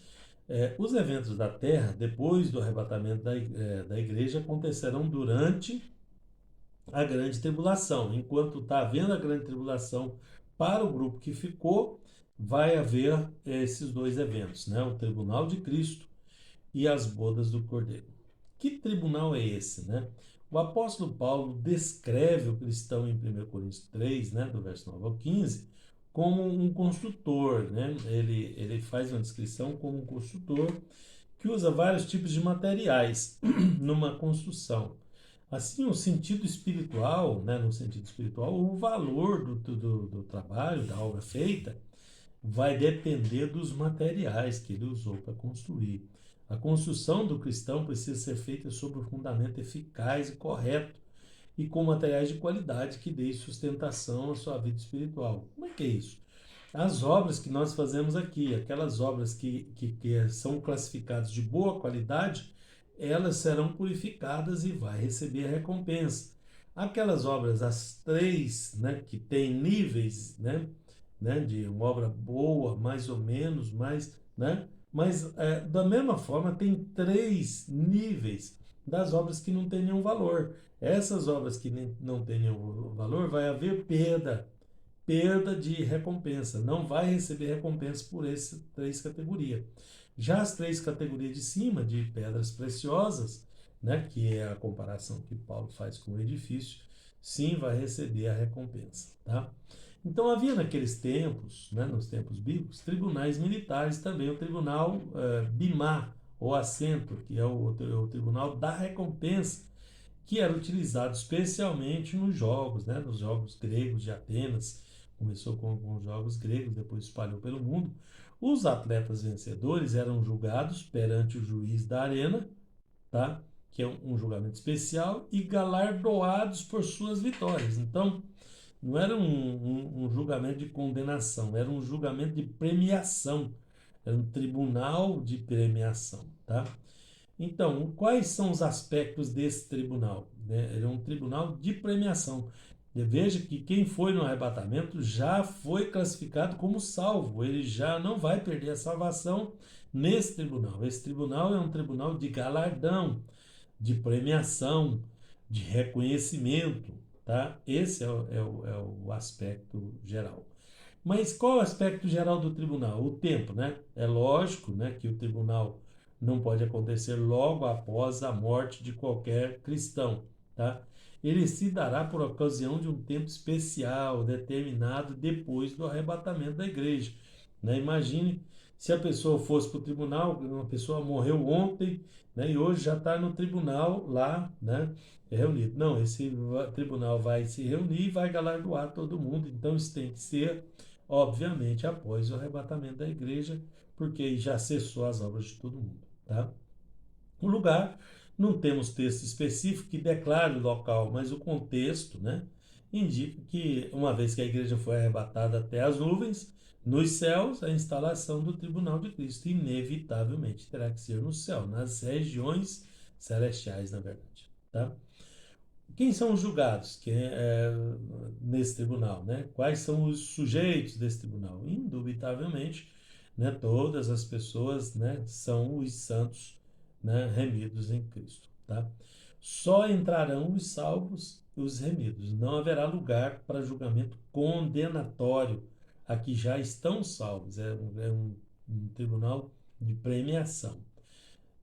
Os eventos da terra, depois do arrebatamento da igreja, acontecerão durante a grande tribulação. Enquanto está havendo a grande tribulação para o grupo que ficou, vai haver esses dois eventos, né? O Tribunal de Cristo e as bodas do Cordeiro. Que tribunal é esse, né? O apóstolo Paulo descreve o cristão em 1 Coríntios 3, né, do verso 9 ao 15, como um construtor, né? Ele faz uma descrição como um construtor que usa vários tipos de materiais numa construção. Assim, o sentido espiritual, né, no sentido espiritual, o valor do trabalho, da obra feita, vai depender dos materiais que ele usou para construir. A construção do cristão precisa ser feita sobre um fundamento eficaz e correto e com materiais de qualidade que dê sustentação à sua vida espiritual. Como é que é isso? as obras que nós fazemos aqui, aquelas obras que são classificadas de boa qualidade, elas serão purificadas e vai receber a recompensa. Aquelas obras, as três, né, que têm níveis, né, de uma obra boa, mais ou menos, mais, né, mas da mesma forma tem três níveis das obras que não têm nenhum valor. Essas obras que não têm nenhum valor, vai haver perda de recompensa, não vai receber recompensa por essas três categorias. Já as três categorias de cima, de pedras preciosas, né, que é a comparação que Paulo faz com o edifício, sim vai receber a recompensa. Tá? Então havia naqueles tempos, né, nos tempos bíblicos, tribunais militares também, o tribunal Bimá, ou assento, que é o tribunal da recompensa, que era utilizado especialmente nos jogos, né, nos jogos gregos de Atenas. Começou com os jogos gregos, depois espalhou pelo mundo. Os atletas vencedores eram julgados perante o juiz da arena, tá? Que é um julgamento especial, e galardoados por suas vitórias. Então, não era um julgamento de condenação, era um julgamento de premiação. Era um tribunal de premiação, tá? Então, quais são os aspectos desse tribunal? Né? Ele é um tribunal de premiação. E veja que quem foi no arrebatamento já foi classificado como salvo, ele já não vai perder a salvação nesse tribunal. Esse tribunal é um tribunal de galardão, de premiação, de reconhecimento. Tá? Esse é o aspecto geral. Mas qual é o aspecto geral do tribunal? O tempo, né? É lógico, né, que o tribunal não pode acontecer logo após a morte de qualquer cristão, tá? Ele se dará por ocasião de um tempo especial, determinado depois do arrebatamento da igreja, né? Imagine se a pessoa fosse para o tribunal, uma pessoa morreu ontem, né, e hoje já está no tribunal lá, né, reunido. Não, esse tribunal vai se reunir e vai galardoar todo mundo, então isso tem que ser obviamente após o arrebatamento da igreja, porque já cessou as obras de todo mundo. Tá? O lugar, não temos texto específico que declare o local, mas o contexto, né, indica que, uma vez que a igreja foi arrebatada até as nuvens, nos céus, a instalação do tribunal de Cristo, inevitavelmente, terá que ser no céu, nas regiões celestiais, na verdade. Tá? Quem são os julgados nesse tribunal? Né? Quais são os sujeitos desse tribunal? Indubitavelmente, né, todas as pessoas, né, são os santos, né, remidos em Cristo. Tá? Só entrarão os salvos e os remidos. Não haverá lugar para julgamento condenatório a que já estão salvos. É um tribunal de premiação.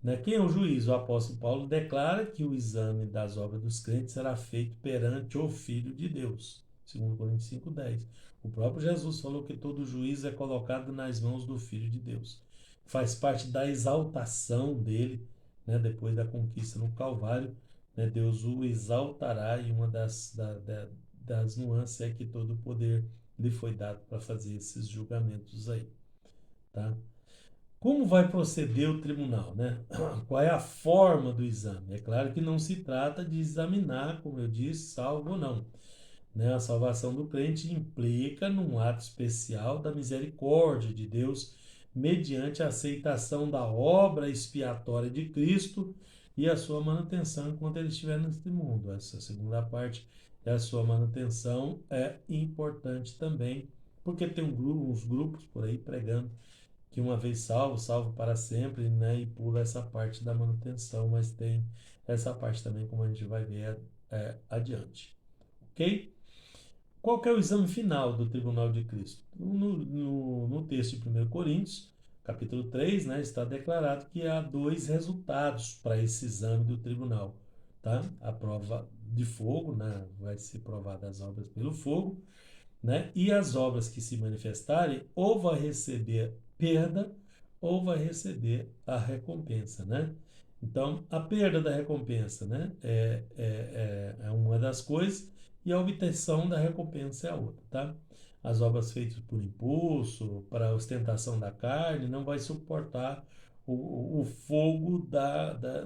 Né? Quem é o juiz? O apóstolo Paulo declara que o exame das obras dos crentes será feito perante o Filho de Deus, segundo Coríntios 5,10. O próprio Jesus falou que todo juízo é colocado nas mãos do Filho de Deus. Faz parte da exaltação dele, né? Depois da conquista no Calvário, né? Deus o exaltará, e uma das nuances é que todo o poder lhe foi dado para fazer esses julgamentos aí. Tá? Como vai proceder o tribunal, né? Qual é a forma do exame? É claro que não se trata de examinar, como eu disse, salvo ou não. Né? A salvação do crente implica num ato especial da misericórdia de Deus, mediante a aceitação da obra expiatória de Cristo e a sua manutenção enquanto ele estiver neste mundo. Essa segunda parte é a sua manutenção, é importante também, porque tem uns grupos por aí pregando que uma vez salvo, salvo para sempre, né? E pula essa parte da manutenção, mas tem essa parte também, como a gente vai ver adiante. Ok? Qual que é o exame final do tribunal de Cristo? No texto de 1 Coríntios, capítulo 3, né, está declarado que há dois resultados para esse exame do tribunal. Tá? A prova de fogo, né, vai ser provada as obras pelo fogo, né? E as obras que se manifestarem, ou vai receber perda, ou vai receber a recompensa, né? Então, a perda da recompensa, né, é uma das coisas, e a obtenção da recompensa é a outra, tá? As obras feitas por impulso, para ostentação da carne, não vai suportar o fogo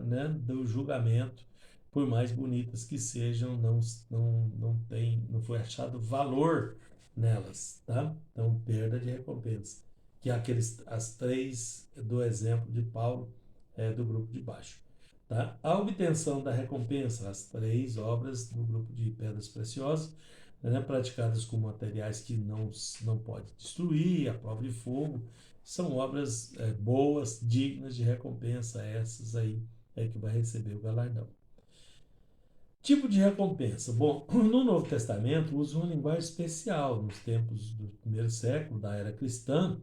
né, do julgamento, por mais bonitas que sejam, não foi achado valor nelas, tá? Então, perda de recompensa, que é as três do exemplo de Paulo, do grupo de baixo. Tá? A obtenção da recompensa, as três obras do grupo de pedras preciosas, né, praticadas com materiais que não pode destruir, a prova de fogo, são obras boas, dignas de recompensa, essas aí é que vai receber o galardão. Tipo de recompensa. Bom, no Novo Testamento usa uma linguagem especial. Nos tempos do primeiro século, da era cristã,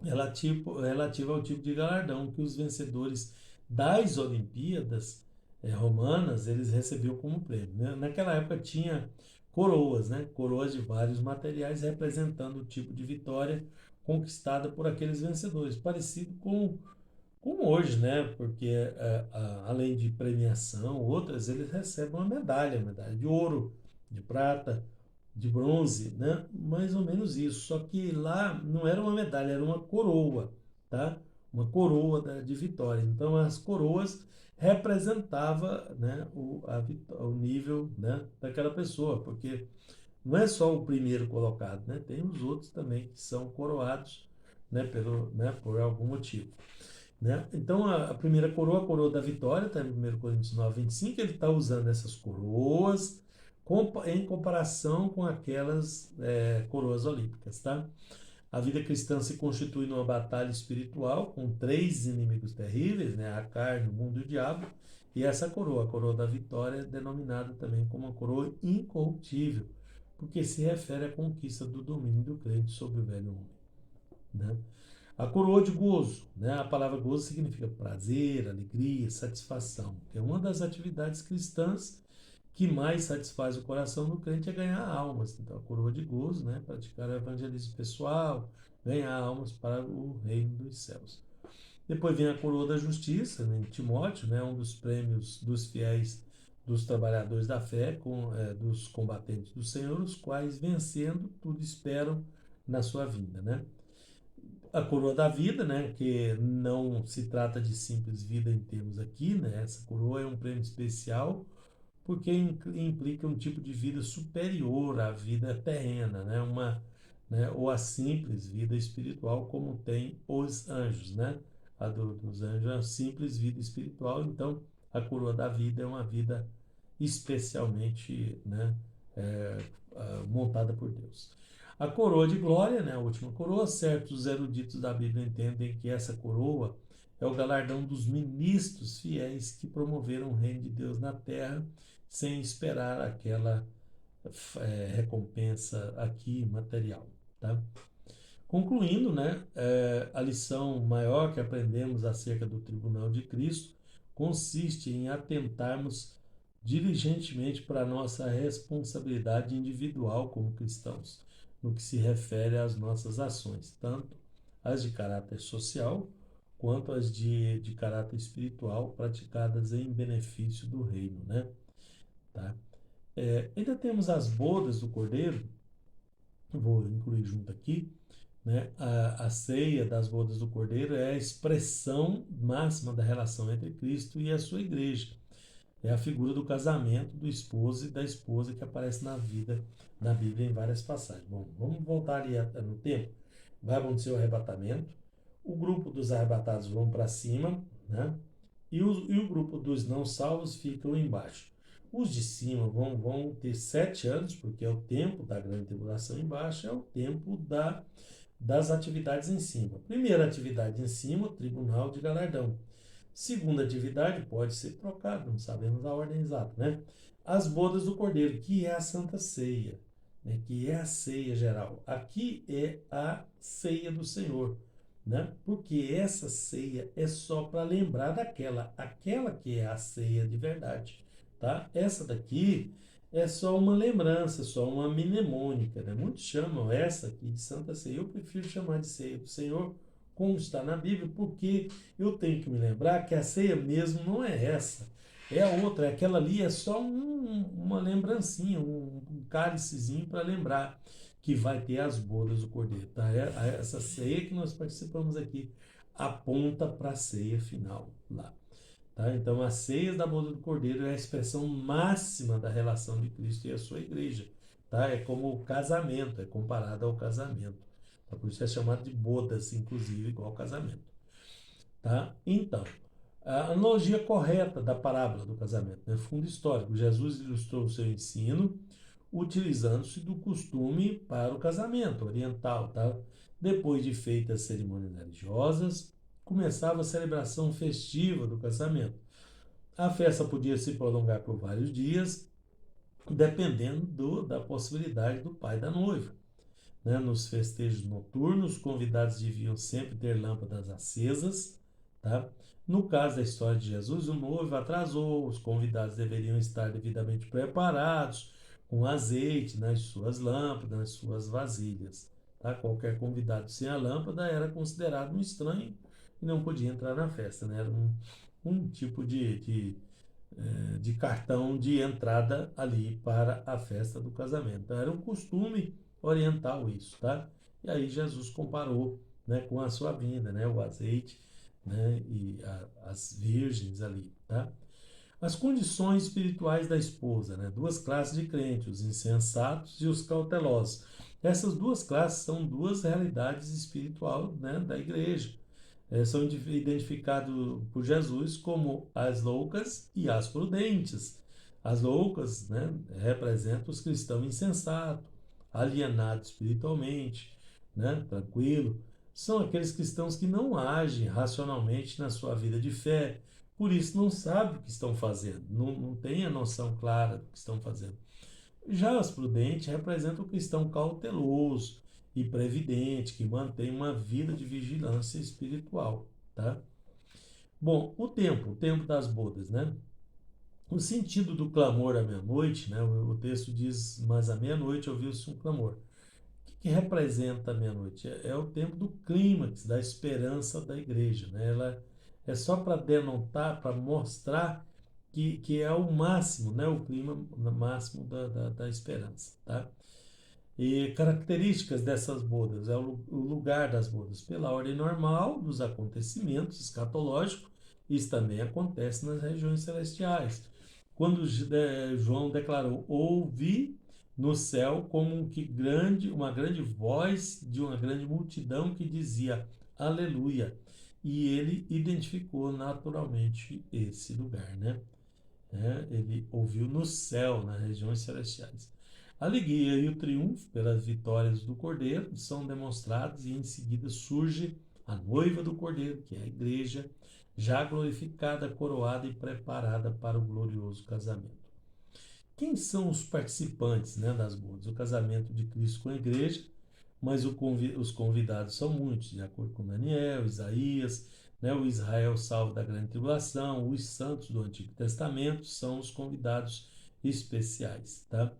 relativa ao tipo de galardão que os vencedores das Olimpíadas romanas eles recebiam como prêmio, né? Naquela época tinha coroas, né? Coroas de vários materiais representando o tipo de vitória conquistada por aqueles vencedores, parecido com como hoje, né? Porque além de premiação, outras eles recebem uma medalha de ouro, de prata, de bronze, né? Mais ou menos isso. Só que lá não era uma medalha, era uma coroa, tá? Uma coroa de vitória. Então as coroas representava, né, o nível, né, daquela pessoa, porque não é só o primeiro colocado, né? Tem os outros também que são coroados, né, por algum motivo. Né? Então, a primeira coroa, a coroa da vitória, está em 1 Coríntios 9, 25, ele está usando essas coroas em comparação com aquelas coroas olímpicas. Tá? A vida cristã se constitui numa batalha espiritual com três inimigos terríveis, né? A carne, o mundo e o diabo, e essa coroa, a coroa da vitória, é denominada também como uma coroa incorruptível, porque se refere à conquista do domínio do crente sobre o velho homem. Né? A coroa de gozo, né? A palavra gozo significa prazer, alegria, satisfação. É uma das atividades cristãs que mais satisfaz o coração do crente é ganhar almas. Então, a coroa de gozo, né? Praticar o evangelismo pessoal, ganhar almas para o reino dos céus. Depois vem a coroa da justiça, né? Em Timóteo, né? Um dos prêmios dos fiéis, dos trabalhadores da fé, dos combatentes do Senhor, os quais, vencendo, tudo esperam na sua vinda, né? A coroa da vida, né, que não se trata de simples vida em termos aqui, né, essa coroa é um prêmio especial porque implica um tipo de vida superior à vida terrena, né, ou a simples vida espiritual como tem os anjos, né, dos anjos é a simples vida espiritual, então a coroa da vida é uma vida especialmente, né, é, montada por Deus. A coroa de glória, né, a última coroa, certos eruditos da Bíblia entendem que essa coroa é o galardão dos ministros fiéis que promoveram o reino de Deus na terra sem esperar aquela recompensa aqui material. Tá? Concluindo, né, a lição maior que aprendemos acerca do tribunal de Cristo consiste em atentarmos diligentemente para a nossa responsabilidade individual como cristãos, no que se refere às nossas ações, tanto as de caráter social quanto as de caráter espiritual praticadas em benefício do reino, né? Tá? Ainda temos as bodas do Cordeiro, vou incluir junto aqui, né? A ceia das bodas do Cordeiro é a expressão máxima da relação entre Cristo e a sua igreja. É a figura do casamento do esposo e da esposa que aparece na Bíblia em várias passagens. Bom, vamos voltar ali no tempo. Vai acontecer o arrebatamento, o grupo dos arrebatados vão para cima, né? E o grupo dos não salvos ficam embaixo. Os de cima vão ter 7 anos, porque é o tempo da grande tribulação embaixo, é o tempo das atividades em cima. Primeira atividade em cima, tribunal de galardão. Segunda atividade pode ser trocada, não sabemos a ordem exata, né? As bodas do Cordeiro, que é a Santa Ceia, né? Que é a ceia geral. Aqui é a ceia do Senhor, né? Porque essa ceia é só para lembrar aquela que é a ceia de verdade, tá? Essa daqui é só uma lembrança, só uma mnemônica, né? Muitos chamam essa aqui de Santa Ceia. Eu prefiro chamar de ceia do Senhor, como está na Bíblia, porque eu tenho que me lembrar que a ceia mesmo não é essa. É a outra, aquela ali é só uma lembrancinha, um cálicezinho para lembrar que vai ter as bodas do Cordeiro. Tá? Essa ceia que nós participamos aqui aponta para a ceia final lá. Tá? Então, a ceia da boda do Cordeiro é a expressão máxima da relação de Cristo e a sua igreja. tá? É como o casamento, é comparado ao casamento. Tá? Por isso é chamado de bodas, inclusive, igual ao casamento. Tá? Então, a analogia correta da parábola do casamento, né? Fundo histórico. Jesus ilustrou o seu ensino utilizando-se do costume para o casamento oriental, tá? Depois de feitas as cerimônias religiosas, começava a celebração festiva do casamento. A festa podia se prolongar por vários dias, dependendo da possibilidade do pai da noiva. Né? Nos festejos noturnos, os convidados deviam sempre ter lâmpadas acesas. Tá? No caso da história de Jesus, o noivo atrasou, os convidados deveriam estar devidamente preparados, com azeite nas suas lâmpadas, nas suas vasilhas. Tá? Qualquer convidado sem a lâmpada era considerado um estranho e não podia entrar na festa. Né? Era um tipo de cartão de entrada ali para a festa do casamento. Então, era um costume oriental isso, tá? E aí Jesus comparou, né, com a sua vinda, né, o azeite, né, e as virgens ali, tá? As condições espirituais da esposa, né? Duas classes de crentes, os insensatos e os cautelosos. Essas duas classes são duas realidades espirituais, né, da igreja. São identificados por Jesus como as loucas e as prudentes. As loucas, né, representam os cristãos insensatos, alienados espiritualmente, né, tranquilo. São aqueles cristãos que não agem racionalmente na sua vida de fé, por isso não sabem o que estão fazendo, não têm a noção clara do que estão fazendo. Já as prudentes representam o cristão cauteloso e previdente, que mantém uma vida de vigilância espiritual, tá? Bom, o tempo das bodas, né? O sentido do clamor à meia-noite, né? O texto diz, mas à meia-noite ouviu-se um clamor. O que representa a meia-noite? É o tempo do clímax, da esperança da igreja, né? Ela é só para denotar, para mostrar que é o máximo, né? O clima máximo da esperança, tá? E características dessas bodas, é o lugar das bodas, pela ordem normal dos acontecimentos escatológicos, isso também acontece nas regiões celestiais. Quando João declarou, ouvi no céu como uma grande voz de uma grande multidão que dizia, aleluia. E ele identificou naturalmente esse lugar, né? Ele ouviu no céu, nas regiões celestiais. A alegria e o triunfo pelas vitórias do Cordeiro são demonstrados e em seguida surge a noiva do Cordeiro, que é a igreja, já glorificada, coroada e preparada para o glorioso casamento. Quem são os participantes, né, das bodas? O casamento de Cristo com a igreja, mas os convidados são muitos, de acordo com Daniel, Isaías, né, o Israel salvo da grande tribulação, os santos do Antigo Testamento são os convidados especiais. Tá?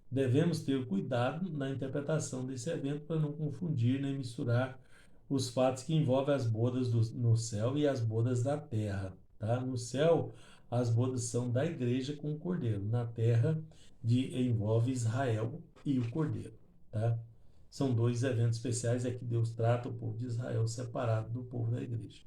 Devemos ter cuidado na interpretação desse evento para não confundir nem misturar os fatos que envolvem as bodas no céu e as bodas da terra. Tá? No céu, as bodas são da igreja com o cordeiro. Na terra, envolve Israel e o cordeiro. Tá? São dois eventos especiais, é que Deus trata o povo de Israel separado do povo da igreja.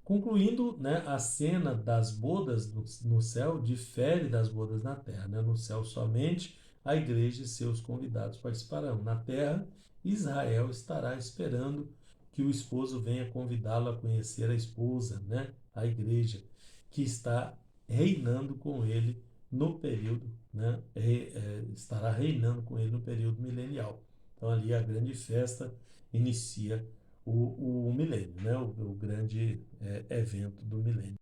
Concluindo, né, a cena das bodas no céu difere das bodas na terra. Né? No céu, somente a igreja e seus convidados participarão. Na terra, Israel estará esperando que o esposo venha convidá-lo a conhecer a esposa, né? A igreja, que está reinando com ele no período, né? Estará reinando com ele no período milenial. Então, ali a grande festa inicia o milênio, né? O grande evento do milênio.